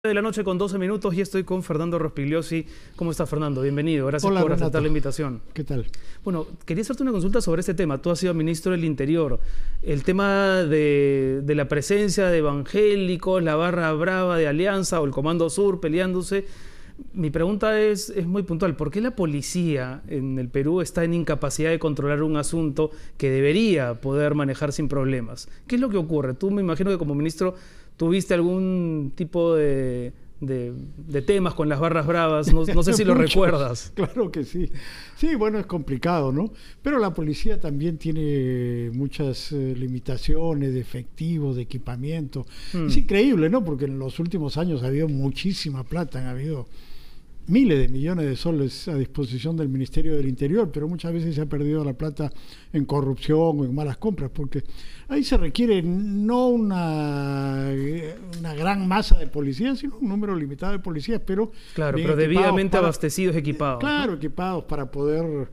De la noche con 12 minutos y estoy con Fernando Rospigliosi. ¿Cómo estás, Fernando? Bienvenido. Gracias por aceptar la invitación. ¿Qué tal? Bueno, quería hacerte una consulta sobre este tema. Tú has sido ministro del Interior. El tema de la presencia de evangélicos, la barra brava de Alianza o el Comando Sur peleándose. Mi pregunta es muy puntual. ¿Por qué la policía en el Perú está en incapacidad de controlar un asunto que debería poder manejar sin problemas? ¿Qué es lo que ocurre? Tú me imagino que como ministro tuviste algún tipo de temas con las barras bravas, no sé si lo recuerdas. Claro que sí. Sí, bueno, es complicado, ¿no? Pero la policía también tiene muchas limitaciones de efectivo, de equipamiento. Es increíble, ¿no? Porque en los últimos años ha habido muchísima plata, han habido miles de millones de soles a disposición del Ministerio del Interior, pero muchas veces se ha perdido la plata en corrupción o en malas compras, porque ahí se requiere no una gran masa de policías, sino un número limitado de policías, pero claro, pero debidamente abastecidos, equipados. Claro, ¿no? Equipados para poder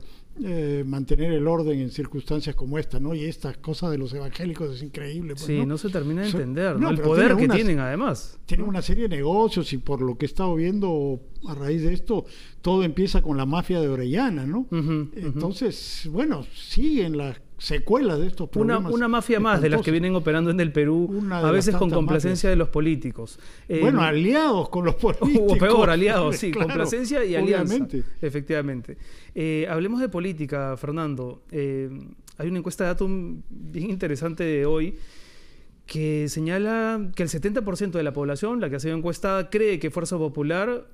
mantener el orden en circunstancias como esta, ¿no? Y estas cosas de los evangélicos es increíble. Pues, sí, no se termina de entender, ¿no? El poder que tienen además. Tienen una serie de negocios y por lo que he estado viendo a raíz de esto, todo empieza con la mafia de Orellana, ¿no? Entonces, bueno, siguen las secuelas de estos problemas. Una mafia más de las que vienen operando en el Perú, a veces con complacencia de los políticos. Bueno, aliados con los políticos. O peor, aliados, sí, claro, complacencia y alianza. Obviamente. Efectivamente. Hablemos de política, Fernando. Hay una encuesta de Datum bien interesante de hoy que señala que el 70% de la población, la que ha sido encuestada, cree que Fuerza Popular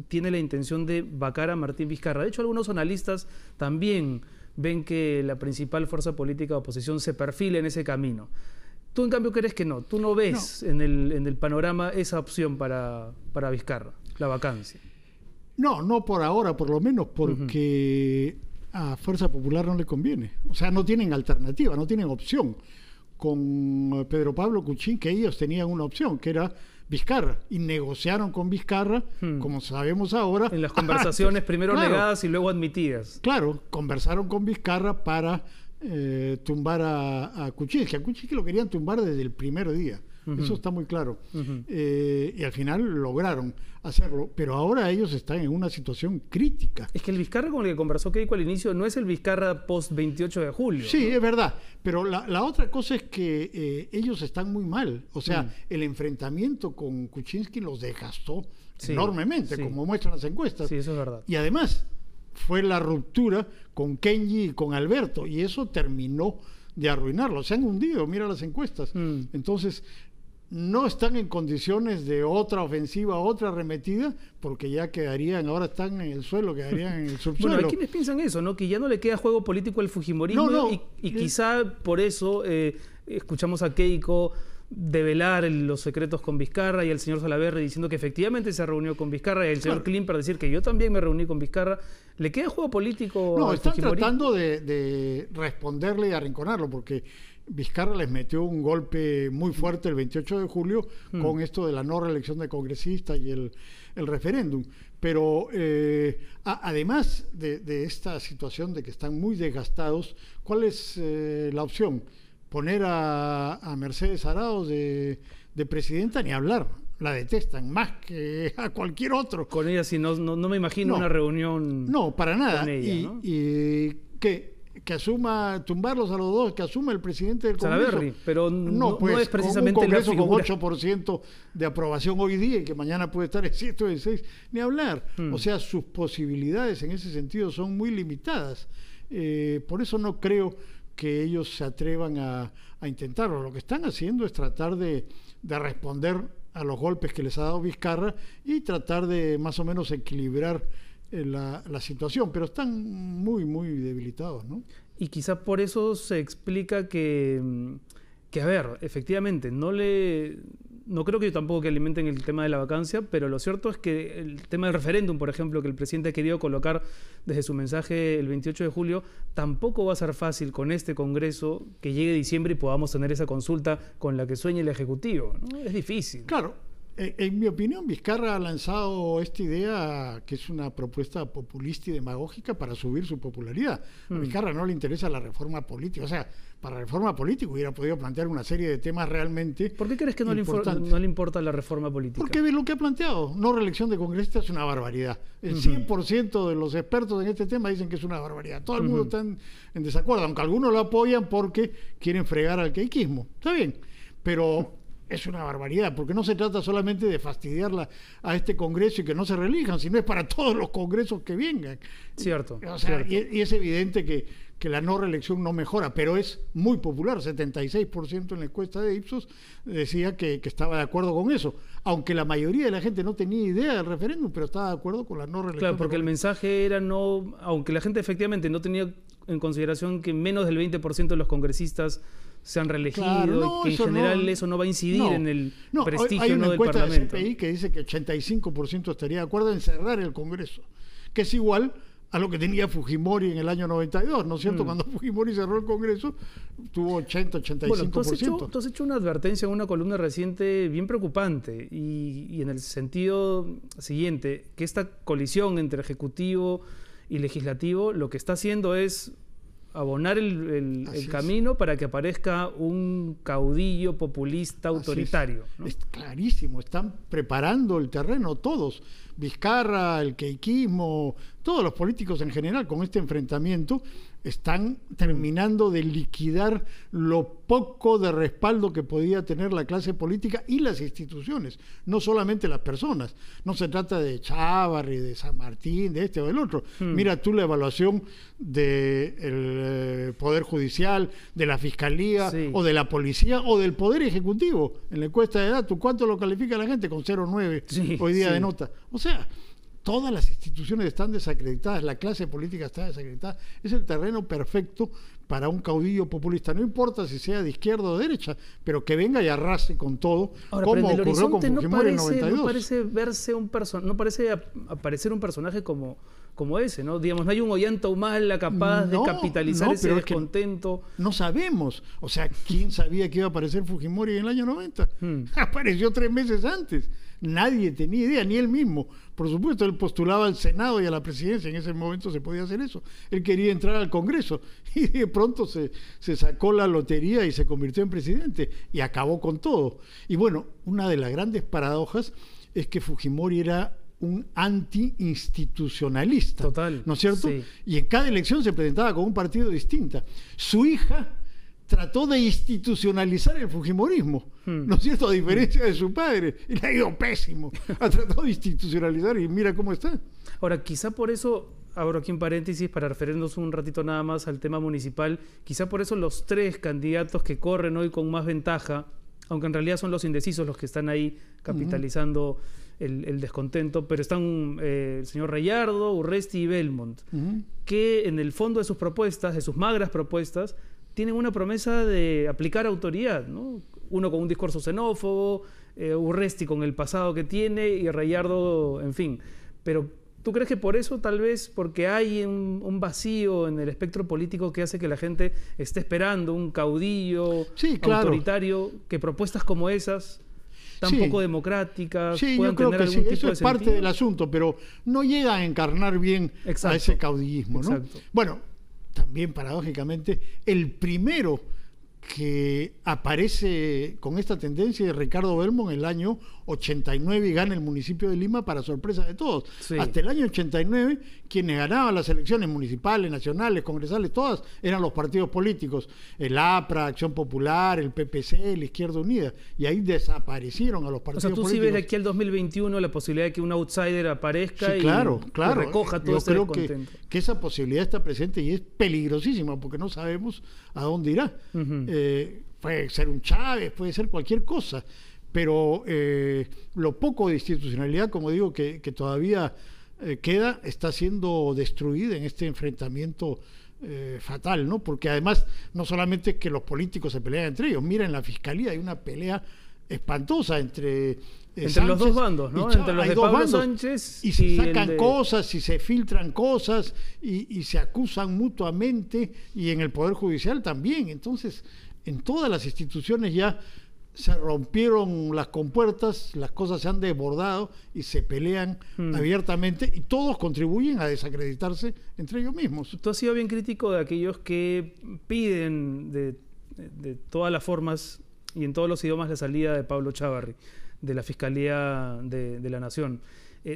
tiene la intención de vacar a Martín Vizcarra. De hecho, algunos analistas también ven que la principal fuerza política de oposición se perfila en ese camino. Tú, en cambio, crees que no. Tú no ves en el panorama esa opción para Vizcarra, la vacancia. No por ahora, por lo menos, porque a Fuerza Popular no le conviene. O sea, no tienen alternativa, no tienen opción. Con Pedro Pablo Kuczynski, que ellos tenían una opción, que era Vizcarra, y negociaron con Vizcarra, como sabemos ahora. En las conversaciones primero negadas y luego admitidas. Claro, conversaron con Vizcarra para tumbar a Kuczynski. A Kuczynski lo querían tumbar desde el primer día. Eso está muy claro. Y al final lograron hacerlo, pero ahora ellos están en una situación crítica. Es que el Vizcarra con el que conversó Keiko al inicio no es el Vizcarra post 28 de julio. Sí, ¿no? es verdad, pero la otra cosa es que ellos están muy mal. O sea, el enfrentamiento con Kuczynski los desgastó enormemente, como muestran las encuestas. Sí, eso es verdad. Y además fue la ruptura con Kenji y con Alberto, y eso terminó de arruinarlo. Se han hundido, mira las encuestas. Entonces, no están en condiciones de otra ofensiva, otra arremetida, porque ya quedarían, ahora están en el suelo, quedarían en el subsuelo. Bueno, hay quienes piensan eso, ¿no? Que ya no le queda juego político al fujimorismo y quizá por eso escuchamos a Keiko develar los secretos con Vizcarra y el señor Salaverry diciendo que efectivamente se reunió con Vizcarra y el señor Klimper decir que yo también me reuní con Vizcarra. ¿Le queda juego político? No, están tratando de responderle y arrinconarlo, porque Vizcarra les metió un golpe muy fuerte el 28 de julio con esto de la no reelección de congresistas y el referéndum. Pero además de esta situación de que están muy desgastados, ¿cuál es la opción? Poner a Mercedes Arauz de presidenta, ni hablar. La detestan más que a cualquier otro. Con ella sí, no me imagino una reunión. No, para nada. Con ella, ¿no? Y que asuma, tumbarlos a los dos, que asuma el presidente del Congreso. Salaverry, pero no es precisamente con un Congreso la figura. con 8% de aprobación hoy día y que mañana puede estar en 116, ni hablar. O sea, sus posibilidades en ese sentido son muy limitadas. Por eso no creo que ellos se atrevan a intentarlo. Lo que están haciendo es tratar de responder a los golpes que les ha dado Vizcarra y tratar de más o menos equilibrar la situación, pero están muy, muy debilitados, ¿no? Y quizá por eso se explica que a ver, efectivamente, no creo que tampoco que alimenten el tema de la vacancia, pero lo cierto es que el tema del referéndum, por ejemplo, que el presidente ha querido colocar desde su mensaje el 28 de julio, tampoco va a ser fácil con este Congreso que llegue diciembre y podamos tener esa consulta con la que sueña el Ejecutivo, ¿no? Es difícil. Claro. En mi opinión, Vizcarra ha lanzado esta idea que es una propuesta populista y demagógica para subir su popularidad. A Vizcarra no le interesa la reforma política. O sea, para la reforma política hubiera podido plantear una serie de temas realmente. ¿Por qué crees que no le importa la reforma política? Porque lo que ha planteado, no reelección de congresistas, es una barbaridad. El 100% de los expertos en este tema dicen que es una barbaridad. Todo el mundo está en desacuerdo, aunque algunos lo apoyan porque quieren fregar al queiquismo. Está bien, pero es una barbaridad, porque no se trata solamente de fastidiarla a este Congreso y que no se reelijan, sino es para todos los congresos que vengan. Cierto. O sea, cierto. Y es evidente que la no reelección no mejora, pero es muy popular. 76% en la encuesta de Ipsos decía que estaba de acuerdo con eso, aunque la mayoría de la gente no tenía idea del referéndum, pero estaba de acuerdo con la no reelección. Claro, porque el mensaje era no, aunque la gente efectivamente no tenía en consideración que menos del 20% de los congresistas se han reelegido, claro, y que en general eso no va a incidir en el prestigio hay una del encuesta Parlamento. De CPI que dice que 85% estaría de acuerdo en cerrar el Congreso, que es igual a lo que tenía Fujimori en el año 92, ¿no es cierto? Cuando Fujimori cerró el Congreso, tuvo 80-85%. Bueno, tú has hecho una advertencia en una columna reciente bien preocupante, y en el sentido siguiente, que esta colisión entre Ejecutivo y Legislativo lo que está haciendo es abonar el camino para que aparezca un caudillo populista autoritario, ¿no? Es clarísimo, están preparando el terreno todos, Vizcarra, el queiquismo, todos los políticos en general con este enfrentamiento están terminando de liquidar lo poco de respaldo que podía tener la clase política y las instituciones, no solamente las personas. No se trata de Chávarri, de San Martín, de este o del otro. Mira tú la evaluación del Poder Judicial, de la Fiscalía, o de la Policía, o del Poder Ejecutivo. En la encuesta de datos, ¿cuánto lo califica la gente? Con 0,9 hoy día de nota. O sea, todas las instituciones están desacreditadas, la clase política está desacreditada. Es el terreno perfecto para un caudillo populista. No importa si sea de izquierda o de derecha, pero que venga y arrase con todo, como ocurrió con Fujimori en 92. No parece verse no parece aparecer un personaje como ese, ¿no? Digamos, no hay un Ollanta Humala capaz de capitalizar ese descontento. No sabemos. O sea, ¿quién sabía que iba a aparecer Fujimori en el año 90? Apareció 3 meses antes. Nadie tenía idea, ni él mismo. Por supuesto, él postulaba al Senado y a la presidencia, en ese momento se podía hacer eso. Él quería entrar al Congreso y de pronto se sacó la lotería y se convirtió en presidente y acabó con todo. Y bueno, una de las grandes paradojas es que Fujimori era un anti-institucionalista. Total. ¿No es cierto? Sí. Y en cada elección se presentaba con un partido distinto. Su hija trató de institucionalizar el fujimorismo, ¿no es cierto? A diferencia de su padre, y le ha ido pésimo. Ha tratado de institucionalizar y mira cómo está. Ahora, quizá por eso, abro aquí un paréntesis para referirnos un ratito nada más al tema municipal, quizá por eso los 3 candidatos que corren hoy con más ventaja, aunque en realidad son los indecisos los que están ahí capitalizando el descontento, pero están el señor Rayardo, Urresti y Belmont, que en el fondo de sus propuestas, de sus magras propuestas, tienen una promesa de aplicar autoridad, ¿no? Uno con un discurso xenófobo, Urresti con el pasado que tiene y Rayardo, en fin. Pero ¿tú crees que por eso, tal vez, porque hay un vacío en el espectro político que hace que la gente esté esperando un caudillo autoritario, que propuestas como esas, tan poco democráticas, puedan tener algún tipo de sentido? Eso es parte del asunto, pero no llega a encarnar bien a ese caudillismo, ¿no? Bueno, también paradójicamente, el primero que aparece con esta tendencia es Ricardo Belmont en el año 89 y gana el municipio de Lima para sorpresa de todos. Hasta el año 89, quienes ganaban las elecciones municipales, nacionales, congresales, todas eran los partidos políticos, el APRA, Acción Popular, el PPC, la Izquierda Unida, y ahí desaparecieron a los partidos políticos. O sea, tú sí ves de aquí al 2021 la posibilidad de que un outsider aparezca y recoja todo ese descontento. Yo creo que esa posibilidad está presente y es peligrosísima porque no sabemos a dónde irá. Puede ser un Chávez, puede ser cualquier cosa, pero lo poco de institucionalidad, como digo, que todavía queda, está siendo destruida en este enfrentamiento fatal, ¿no? Porque además no solamente es que los políticos se pelean entre ellos, mira, en la Fiscalía hay una pelea espantosa entre los dos bandos, ¿no? Entre los de Pablo Sánchez y se sacan cosas y se filtran cosas y se acusan mutuamente, y en el Poder Judicial también. Entonces, en todas las instituciones ya se rompieron las compuertas, las cosas se han desbordado y se pelean abiertamente y todos contribuyen a desacreditarse entre ellos mismos. Tú has sido bien crítico de aquellos que piden de todas las formas y en todos los idiomas la salida de Pablo Chávarri, de la Fiscalía de la Nación.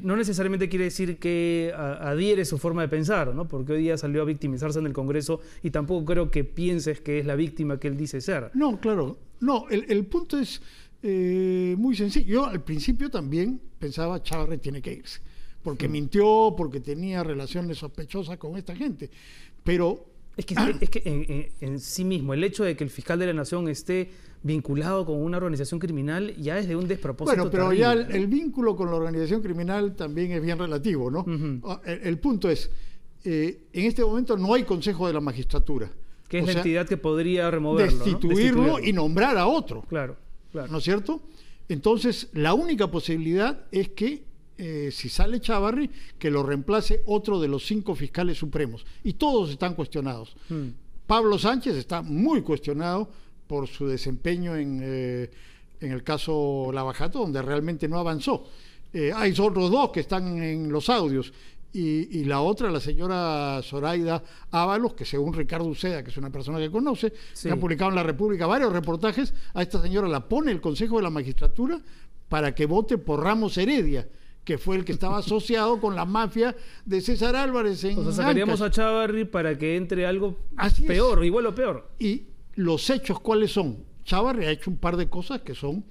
No necesariamente quiere decir que adhiere su forma de pensar, ¿no? Porque hoy día salió a victimizarse en el Congreso y tampoco creo que pienses que es la víctima que él dice ser. No, claro. No, el punto es muy sencillo. Yo al principio también pensaba Chávarri tiene que irse, porque mintió, porque tenía relaciones sospechosas con esta gente. Pero es que en sí mismo, el hecho de que el fiscal de la Nación esté vinculado con una organización criminal ya es de un despropósito. Bueno, pero terrible, ya ¿no? el vínculo con la organización criminal también es bien relativo, ¿no? El punto es, en este momento no hay Consejo de la Magistratura. Que es la entidad que podría removerlo, destituirlo y nombrar a otro. Claro, claro. ¿No es cierto? Entonces, la única posibilidad es que, si sale Chávarri, que lo reemplace otro de los 5 fiscales supremos. Y todos están cuestionados. Pablo Sánchez está muy cuestionado por su desempeño en el caso Lavajato, donde realmente no avanzó. Hay otros 2 que están en los audios. Y la otra, la señora Zoraida Ábalos, que según Ricardo Uceda, que es una persona que conoce, que ha publicado en La República varios reportajes, a esta señora la pone el Consejo de la Magistratura para que vote por Ramos Heredia, que fue el que estaba asociado con la mafia de César Álvarez en O sea, sacaríamos Ancash. a Chávarri para que entre algo Así peor, es. igual o peor. Y los hechos, ¿cuáles son? Chávarri ha hecho un par de cosas que son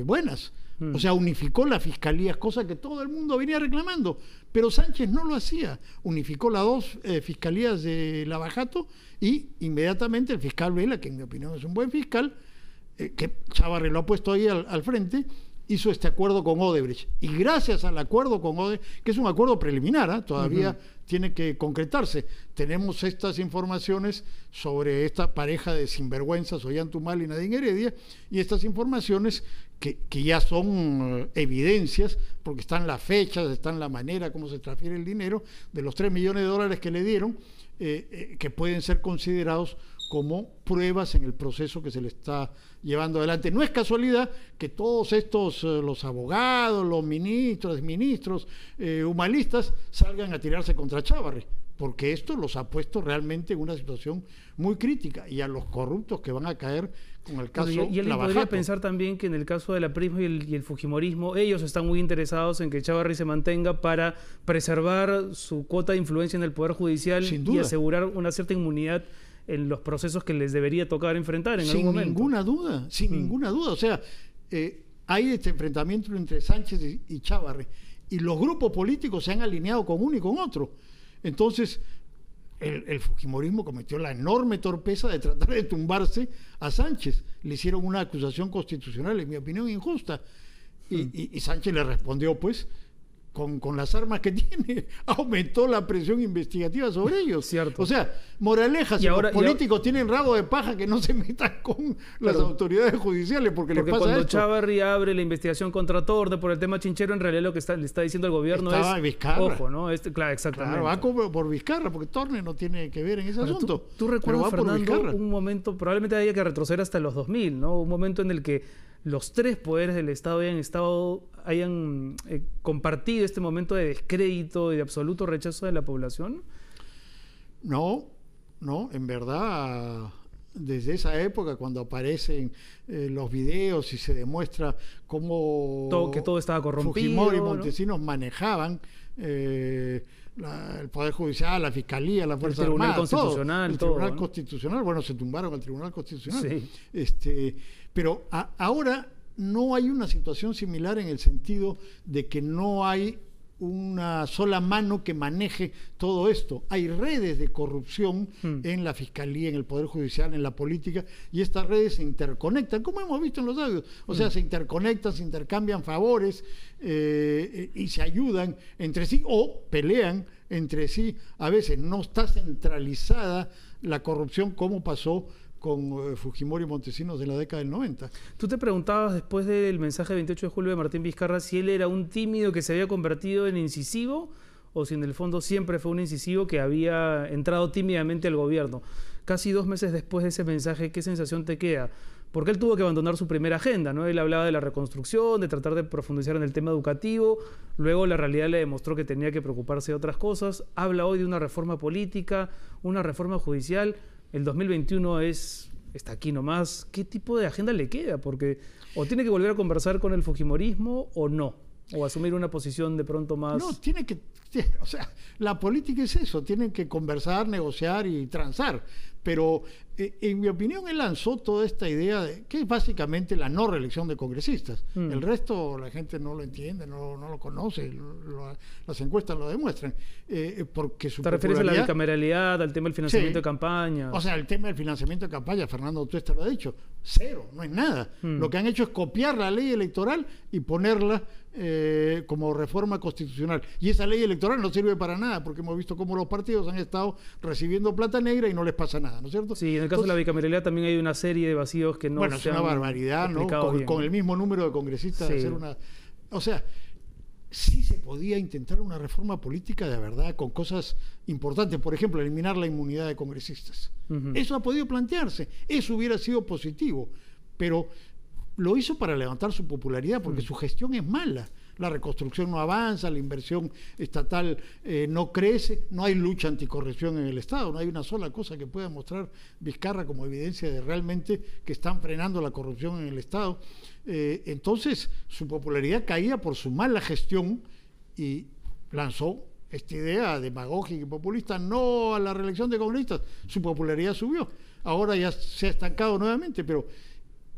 buenas. O sea, unificó las fiscalías, cosa que todo el mundo venía reclamando. Pero Sánchez no lo hacía. Unificó las 2 fiscalías de Lavajato y inmediatamente el fiscal Vela, que en mi opinión es un buen fiscal, que Chávarri lo ha puesto ahí al frente, hizo este acuerdo con Odebrecht. Y gracias al acuerdo con Odebrecht, que es un acuerdo preliminar, todavía tiene que concretarse. Tenemos estas informaciones sobre esta pareja de sinvergüenzas, Ollanta Humala y Nadine Heredia, y estas informaciones que ya son evidencias, porque están las fechas, están la manera como se transfiere el dinero, de los $3 millones que le dieron, que pueden ser considerados como pruebas en el proceso que se le está llevando adelante. No es casualidad que todos estos, los abogados, los ministros, exministros, humalistas, salgan a tirarse contra Chávarri, porque esto los ha puesto realmente en una situación muy crítica, y a los corruptos que van a caer con el caso Y alguien Lavajato. podría pensar también que en el caso de la Prisma y el fujimorismo, ellos están muy interesados en que Chávarri se mantenga para preservar su cuota de influencia en el Poder Judicial y asegurar una cierta inmunidad en los procesos que les debería tocar enfrentar en algún momento. Sin ninguna duda. O sea, hay este enfrentamiento entre Sánchez y Chávarri, y los grupos políticos se han alineado con uno y con otro. Entonces, el fujimorismo cometió la enorme torpeza de tratar de tumbarse a Sánchez. Le hicieron una acusación constitucional, en mi opinión, injusta. Y Sánchez le respondió, pues, con las armas que tiene, aumentó la presión investigativa sobre ellos. Cierto. O sea, moraleja, si los políticos tienen rabo de paja, que no se metan con las autoridades judiciales, porque les pasa cuando esto. Chávarri abre la investigación contra Torde por el tema Chinchero, en realidad lo que le está diciendo el gobierno Estaba es Vizcarra. Ojo, ¿no? Claro, exactamente. Claro, va por Vizcarra, porque Torne no tiene que ver en ese asunto. ¿Tú recuerdas, Fernando, un momento, probablemente haya que retroceder hasta los 2000, ¿no? Un momento en el que los 3 poderes del Estado hayan compartido este momento de descrédito y de absoluto rechazo de la población? No, en verdad, desde esa época, cuando aparecen los videos y se demuestra cómo que todo estaba corrompido, Fujimori y Montesinos manejaban el Poder Judicial, la Fiscalía, la Fuerza Armada, el Tribunal Constitucional, bueno, se tumbaron al Tribunal Constitucional. Sí. Pero ahora no hay una situación similar, en el sentido de que no hay una sola mano que maneje todo esto. Hay redes de corrupción en la Fiscalía, en el Poder Judicial, en la política, y estas redes se interconectan, como hemos visto en los audios. O sea, se interconectan, se intercambian favores y se ayudan entre sí o pelean entre sí. A veces no está centralizada la corrupción, como pasó con Fujimori y Montesinos de la década del 90. Tú te preguntabas después del mensaje del 28 de julio de Martín Vizcarra si él era un tímido que se había convertido en incisivo o si en el fondo siempre fue un incisivo que había entrado tímidamente al gobierno. Casi 2 meses después de ese mensaje, ¿qué sensación te queda? porque él tuvo que abandonar su primera agenda, ¿no? Él hablaba de la reconstrucción, de tratar de profundizar en el tema educativo, luego la realidad le demostró que tenía que preocuparse de otras cosas, habla hoy de una reforma política, una reforma judicial, el 2021 está aquí nomás. ¿Qué tipo de agenda le queda? Porque o tiene que volver a conversar con el fujimorismo o no, o asumir una posición de pronto más... No, o sea, la política es eso, tienen que conversar, negociar y transar. Pero en mi opinión él lanzó toda esta idea de que es básicamente la no reelección de congresistas. El resto la gente no lo entiende, no lo conoce, las encuestas lo demuestran. Porque su ¿Te refieres a la bicameralidad, al tema del financiamiento de campaña? O sea, el tema del financiamiento de campaña, Fernando Tuesta lo ha dicho, cero, no es nada. Lo que han hecho es copiar la ley electoral y ponerla como reforma constitucional. Y esa ley electoral no sirve para nada, porque hemos visto cómo los partidos han estado recibiendo plata negra y no les pasa nada, ¿no es cierto? Sí, en el caso de la bicameralidad también hay una serie de vacíos que no bueno, es una barbaridad, ¿no? Con el mismo número de congresistas, hacer una... O sea, sí se podía intentar una reforma política de verdad con cosas importantes, por ejemplo, eliminar la inmunidad de congresistas. Eso ha podido plantearse, eso hubiera sido positivo, pero lo hizo para levantar su popularidad, porque su gestión es mala. La reconstrucción no avanza, la inversión estatal no crece, no hay lucha anticorrupción en el Estado, no hay una sola cosa que pueda mostrar Vizcarra como evidencia de realmente que están frenando la corrupción en el Estado. Entonces, su popularidad caía por su mala gestión y lanzó esta idea demagógica y populista, no a la reelección de congresistas. Su popularidad subió, ahora ya se ha estancado nuevamente, pero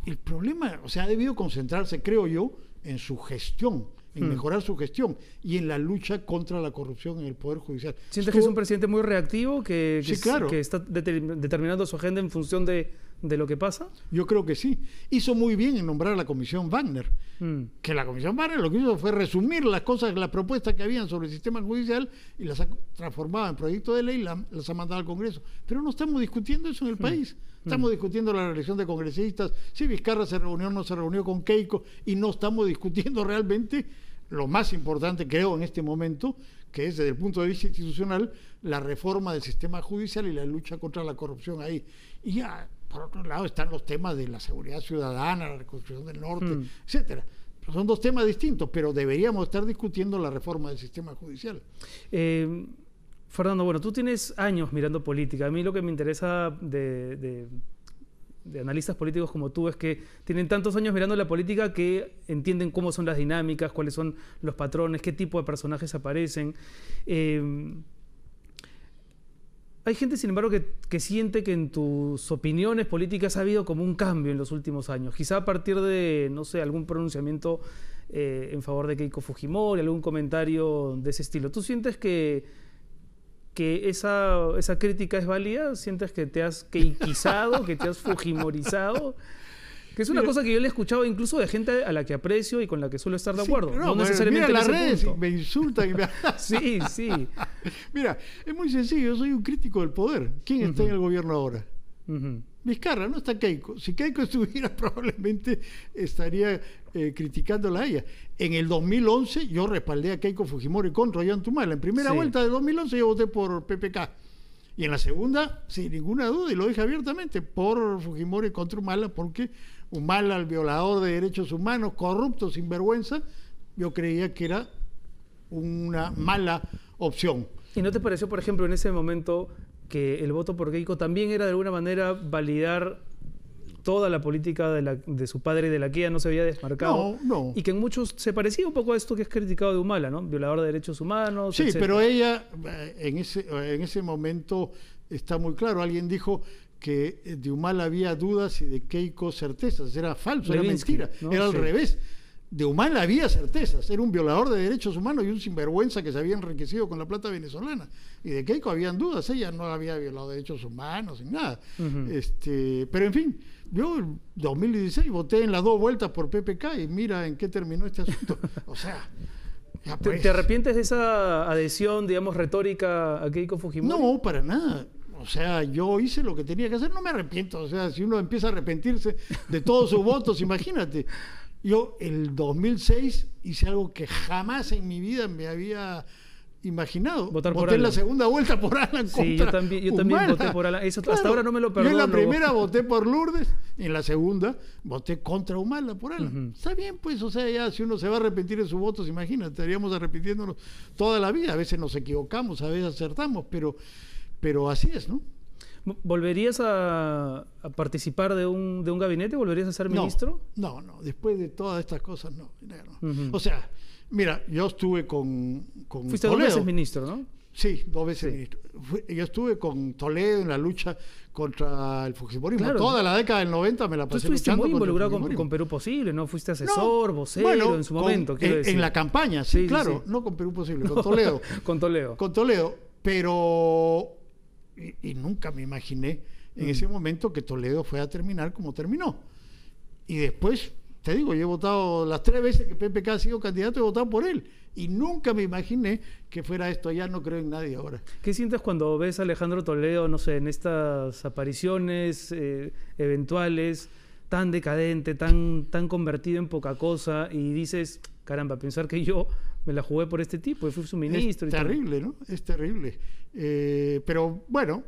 el problema, o sea, ha debido concentrarse, creo yo, en su gestión, en mejorar su gestión y en la lucha contra la corrupción en el Poder Judicial. ¿Sientes que es un presidente muy reactivo, sí, claro, que está determinando su agenda en función de lo que pasa? Yo creo que sí. Hizo muy bien en nombrar a la Comisión Wagner, que la Comisión Wagner lo que hizo fue resumir las cosas, las propuestas que habían sobre el sistema judicial y las ha transformado en proyecto de ley y las ha mandado al Congreso. Pero no estamos discutiendo eso en el país. Estamos discutiendo la reelección de congresistas, si Vizcarra se reunió o no se reunió con Keiko, y no estamos discutiendo realmente lo más importante, creo, en este momento, que es desde el punto de vista institucional, la reforma del sistema judicial y la lucha contra la corrupción ahí. Y ya, por otro lado, están los temas de la seguridad ciudadana, la reconstrucción del norte, etcétera. Son dos temas distintos, pero deberíamos estar discutiendo la reforma del sistema judicial. Fernando, bueno, tú tienes años mirando política. A mí lo que me interesa de analistas políticos como tú es que tienen tantos años mirando la política que entienden cómo son las dinámicas, cuáles son los patrones, qué tipo de personajes aparecen. Hay gente, sin embargo, que siente que en tus opiniones políticas ha habido como un cambio en los últimos años. Quizá a partir de, no sé, algún pronunciamiento en favor de Keiko Fujimori, algún comentario de ese estilo. ¿Tú sientes que esa crítica es válida? ¿Sientes que te has keikizado, que te has fujimorizado? Que es una cosa que yo le he escuchado incluso de gente a la que aprecio y con la que suelo estar de acuerdo. No necesariamente mira las redes y me insultan. Sí, sí. Mira, es muy sencillo, yo soy un crítico del poder. ¿Quién está en el gobierno ahora? Vizcarra, no está Keiko. Si Keiko estuviera, probablemente estaría criticándola a ella. En el 2011 yo respaldé a Keiko Fujimori contra Ollanta. En primera vuelta de 2011 yo voté por PPK. Y en la segunda, sin ninguna duda, y lo dije abiertamente, por Fujimori contra Humala, porque Humala, el violador de derechos humanos, corrupto, sinvergüenza, yo creía que era una mala opción. ¿Y no te pareció, por ejemplo, en ese momento que el voto por Keiko también era de alguna manera validar toda la política de su padre, de la que ella no se había desmarcado? No. Y que en muchos se parecía un poco a esto que es criticado de Humala, ¿no? Violador de derechos humanos, sí, etcétera. Pero ella, en ese momento está muy claro. Alguien dijo que de Humala había dudas y de Keiko certezas. Era falso, Levinsky, era mentira, ¿no? Era al revés. De Humala había certezas, era un violador de derechos humanos y un sinvergüenza que se había enriquecido con la plata venezolana. Y de Keiko habían dudas, ella no había violado derechos humanos ni nada. Pero en fin, yo en 2016 voté en las dos vueltas por PPK y mira en qué terminó este asunto. O sea, ya pues. ¿Te arrepientes de esa adhesión, digamos, retórica a Keiko Fujimori? No, para nada. O sea, yo hice lo que tenía que hacer, no me arrepiento. O sea, si uno empieza a arrepentirse de todos sus votos, imagínate. Yo, el 2006, hice algo que jamás en mi vida me había imaginado. Votar por Voté en la Alan. segunda vuelta por Alan Sí, contra yo también Humala. voté por Alan. Eso Claro. hasta ahora no me lo Yo perdono. en la primera voté por Lourdes, en la segunda voté contra Humala por Alan. Está bien, pues, o sea, ya si uno se va a arrepentir de sus votos, imagínate, estaríamos arrepintiéndonos toda la vida. A veces nos equivocamos, a veces acertamos, pero así es, ¿no? ¿Volverías a participar de un gabinete? ¿Volverías a ser ministro? No, después de todas estas cosas, no. O sea, mira, yo estuve con Fuiste Toledo. 2 veces ministro, ¿no? Sí, 2 veces Sí. ministro. Yo estuve con Toledo en la lucha contra el fujimorismo. Claro. Toda la década del 90 me la Tú pasé estuviste luchando muy contra el involucrado fujimorismo. con Perú Posible, ¿no? Fuiste asesor, vocero Bueno, en su momento, quiero decir. en la campaña, sí, Sí, claro. sí. No con Perú Posible, con Toledo. Con Toledo. Con Toledo, pero... Y nunca me imaginé en ese momento que Toledo fue a terminar como terminó. Y después, te digo, yo he votado las 3 veces que PPK ha sido candidato, he votado por él. Y nunca me imaginé que fuera esto. Ya no creo en nadie ahora. ¿Qué sientes cuando ves a Alejandro Toledo, no sé, en estas apariciones eventuales, tan decadente, tan convertido en poca cosa, y dices, caramba, pensar que yo me la jugué por este tipo y fui su ministro? Es terrible, ¿no? Es terrible. Pero bueno,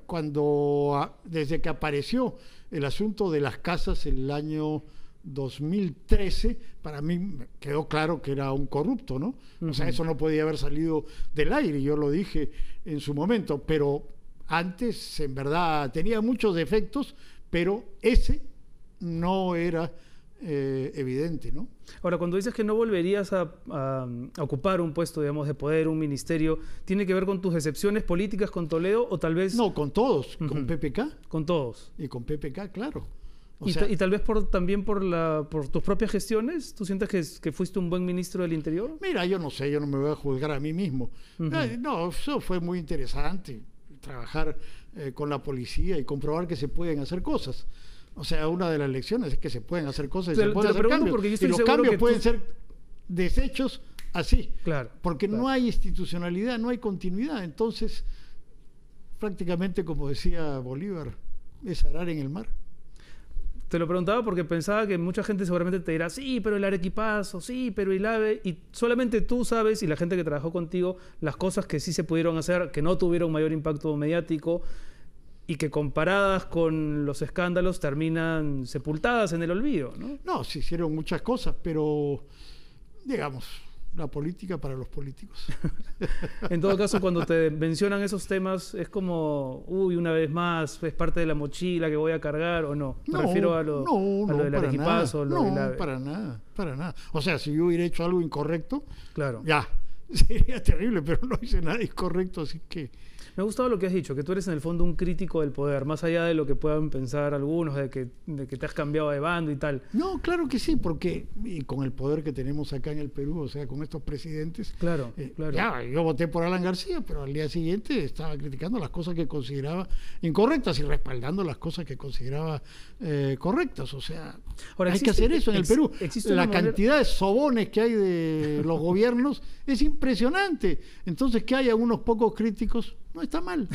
desde que apareció el asunto de las casas en el año 2013, para mí me quedó claro que era un corrupto, ¿no? O sea, eso no podía haber salido del aire, yo lo dije en su momento, pero antes, en verdad, tenía muchos defectos, pero ese no era evidente, ¿no? Ahora, cuando dices que no volverías a ocupar un puesto, digamos, de poder, un ministerio, ¿tiene que ver con tus decepciones políticas con Toledo o tal vez...? No, con todos, con PPK. Con todos. Y con PPK, claro. Y tal vez también por tus propias gestiones, ¿tú sientes que fuiste un buen ministro del Interior? Mira, yo no sé, yo no me voy a juzgar a mí mismo. No, eso fue muy interesante, trabajar con la policía y comprobar que se pueden hacer cosas. O sea, una de las lecciones es que se pueden hacer cosas y se pueden hacer cambios. Porque yo Y estoy los seguro cambios que pueden ser deshechos así. Claro. Porque claro. no hay institucionalidad, no hay continuidad. Entonces, prácticamente, como decía Bolívar, es arar en el mar. Te lo preguntaba porque pensaba que mucha gente seguramente te dirá, sí, pero el Arequipazo, sí, pero el AVE, y solamente tú sabes, y la gente que trabajó contigo, las cosas que sí se pudieron hacer, que no tuvieron mayor impacto mediático, y que comparadas con los escándalos terminan sepultadas en el olvido, ¿no? No, se hicieron muchas cosas, pero, digamos, la política para los políticos. En todo caso, cuando te mencionan esos temas, es como, uy, una vez más, es parte de la mochila que voy a cargar, ¿o no? Me refiero a lo del Arequipazo, lo del AVE. para nada. O sea, si yo hubiera hecho algo incorrecto, claro. Ya, sería terrible, pero no hice nada incorrecto, así que... Me ha gustado lo que has dicho, que tú eres en el fondo un crítico del poder, más allá de lo que puedan pensar algunos, de que te has cambiado de bando y tal. No, claro que sí, porque y con el poder que tenemos acá en el Perú, o sea, con estos presidentes... Claro. Ya, yo voté por Alan García, pero al día siguiente estaba criticando las cosas que consideraba incorrectas y respaldando las cosas que consideraba correctas. O sea, ahora, hay que hacer eso en el Perú. La cantidad de sobones que hay de los gobiernos es impresionante. Entonces, que haya unos pocos críticos no está mal.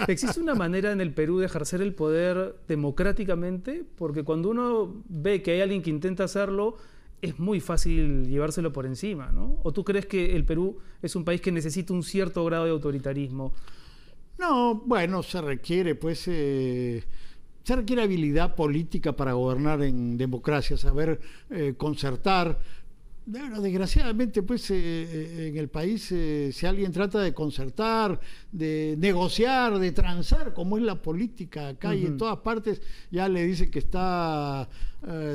¿Existe una manera en el Perú de ejercer el poder democráticamente? Porque cuando uno ve que hay alguien que intenta hacerlo, es muy fácil llevárselo por encima, ¿no? ¿O tú crees que el Perú es un país que necesita un cierto grado de autoritarismo? No, bueno, se requiere, pues... se requiere habilidad política para gobernar en democracia, saber concertar. Bueno, desgraciadamente, pues en el país, si alguien trata de concertar, de negociar, de transar, como es la política acá y en todas partes, ya le dicen que está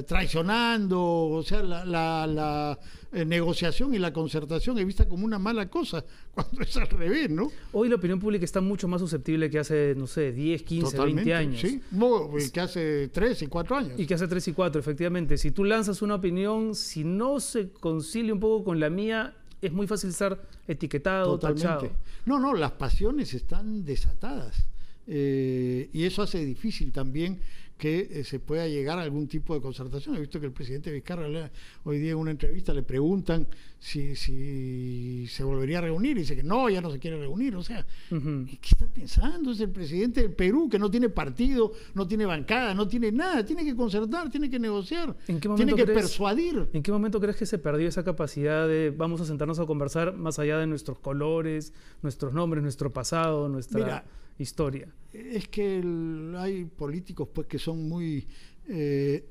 traicionando. O sea, la negociación y la concertación es vista como una mala cosa, cuando es al revés, ¿no? Hoy la opinión pública está mucho más susceptible que hace, no sé, 10, 15, Totalmente, 20 años. Sí, que hace 3 y 4 años. Y que hace 3 y 4, efectivamente. Si tú lanzas una opinión, si no se concilia un poco con la mía, es muy fácil ser etiquetado, tachado. No, las pasiones están desatadas. Y eso hace difícil también que se pueda llegar a algún tipo de concertación. He visto que el presidente Vizcarra hoy día en una entrevista le preguntan si se volvería a reunir y dice que no, ya no se quiere reunir. O sea, ¿qué está pensando? Es el presidente del Perú, que no tiene partido, no tiene bancada, no tiene nada, tiene que concertar, tiene que negociar, tiene que persuadir. ¿En qué momento crees que se perdió esa capacidad de vamos a sentarnos a conversar más allá de nuestros colores, nuestros nombres, nuestro pasado, nuestra historia? Es que hay políticos pues que son muy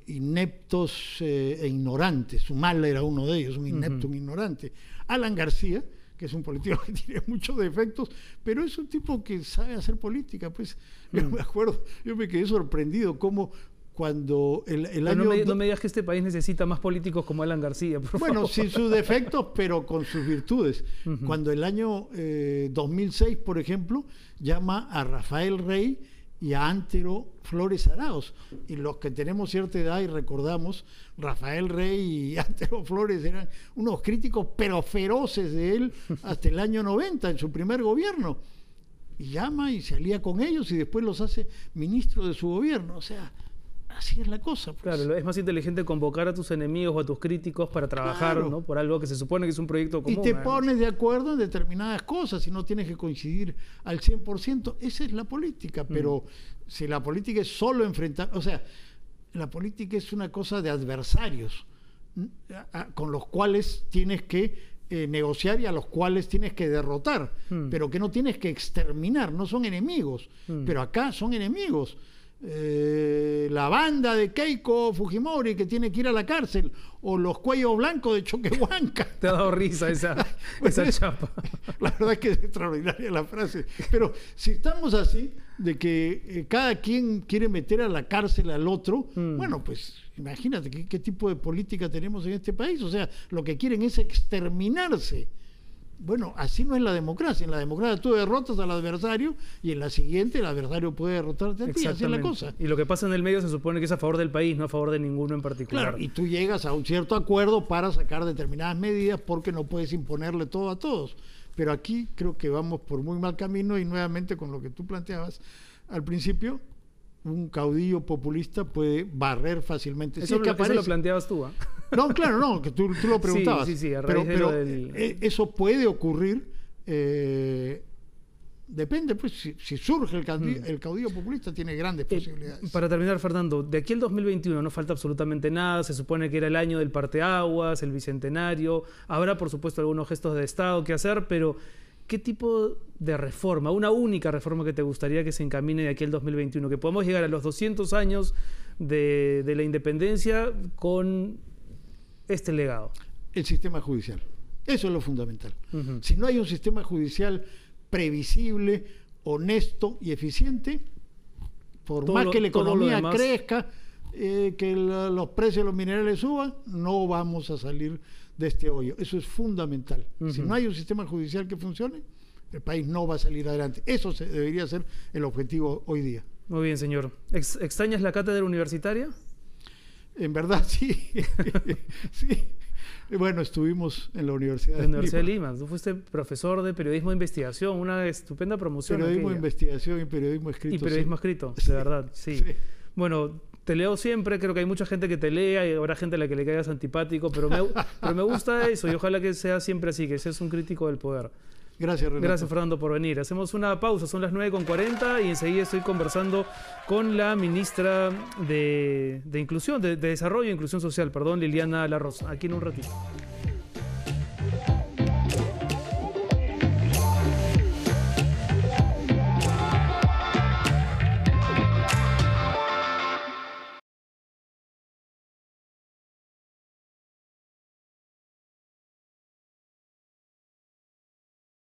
ineptos e ignorantes. Humala era uno de ellos, un inepto, un ignorante. Alan García, que es un político que tiene muchos defectos, pero es un tipo que sabe hacer política. Pues yo me acuerdo, yo me quedé sorprendido cómo cuando el año... No me digas que este país necesita más políticos como Alan García, por Bueno, favor. sin sus defectos, pero con sus virtudes. Cuando el año 2006, por ejemplo, llama a Rafael Rey y a Antero Flores Arauz. Y los que tenemos cierta edad y recordamos, Rafael Rey y Antero Flores eran unos críticos pero feroces de él hasta el año 90, en su primer gobierno. Y llama y se alía con ellos y después los hace ministros de su gobierno. O sea, así es la cosa. Pues. Claro, es más inteligente convocar a tus enemigos o a tus críticos para trabajar, claro, ¿no? Por algo que se supone que es un proyecto común. Y te pones de acuerdo en determinadas cosas y no tienes que coincidir al 100%. Esa es la política, pero si la política es solo enfrentar... O sea, la política es una cosa de adversarios con los cuales tienes que negociar y a los cuales tienes que derrotar, pero que no tienes que exterminar, no son enemigos, pero acá son enemigos. La banda de Keiko Fujimori que tiene que ir a la cárcel, o los cuellos blancos de Choquehuanca. Te ha dado risa esa chapa. La verdad es que es extraordinaria la frase. Pero si estamos así, de que cada quien quiere meter a la cárcel al otro, bueno, pues imagínate qué tipo de política tenemos en este país. O sea, lo que quieren es exterminarse. Bueno, así no es la democracia. En la democracia tú derrotas al adversario y en la siguiente el adversario puede derrotarte a ti. Así es la cosa. Y lo que pasa en el medio se supone que es a favor del país, no a favor de ninguno en particular. Claro, y tú llegas a un cierto acuerdo para sacar determinadas medidas porque no puedes imponerle todo a todos. Pero aquí creo que vamos por muy mal camino y nuevamente con lo que tú planteabas al principio, un caudillo populista puede barrer fácilmente. Eso lo planteabas tú, ¿eh? No, claro, no, que tú lo preguntabas. Sí, a raíz pero eso puede ocurrir, depende, pues, si surge el caudillo populista, tiene grandes posibilidades. Para terminar, Fernando, de aquí al 2021 no falta absolutamente nada, se supone que era el año del parteaguas, el bicentenario, habrá por supuesto algunos gestos de Estado que hacer, pero ¿qué tipo de reforma, una única reforma que te gustaría que se encamine de aquí al 2021? Que podamos llegar a los 200 años de la independencia con este legado. El sistema judicial. Eso es lo fundamental. Si no hay un sistema judicial previsible, honesto y eficiente, por más que la economía crezca, que los precios de los minerales suban, no vamos a salir de este hoyo. Eso es fundamental. Si no hay un sistema judicial que funcione, el país no va a salir adelante. Eso debería ser el objetivo hoy día. Muy bien, señor. ¿Extrañas la cátedra universitaria? En verdad, sí. Sí. Bueno, estuvimos en la Universidad de Lima. Tú fuiste profesor de periodismo de investigación, una estupenda promoción. Periodismo de investigación y periodismo escrito. Y periodismo escrito, de verdad, sí. Bueno, te leo siempre, creo que hay mucha gente que te lea y habrá gente a la que le caigas antipático, pero me gusta eso y ojalá que sea siempre así, que seas un crítico del poder. Gracias, Renato. Gracias, Fernando, por venir. Hacemos una pausa, son las 9:40 y enseguida estoy conversando con la ministra de Desarrollo e Inclusión Social, Liliana La Rosa, aquí en un ratito.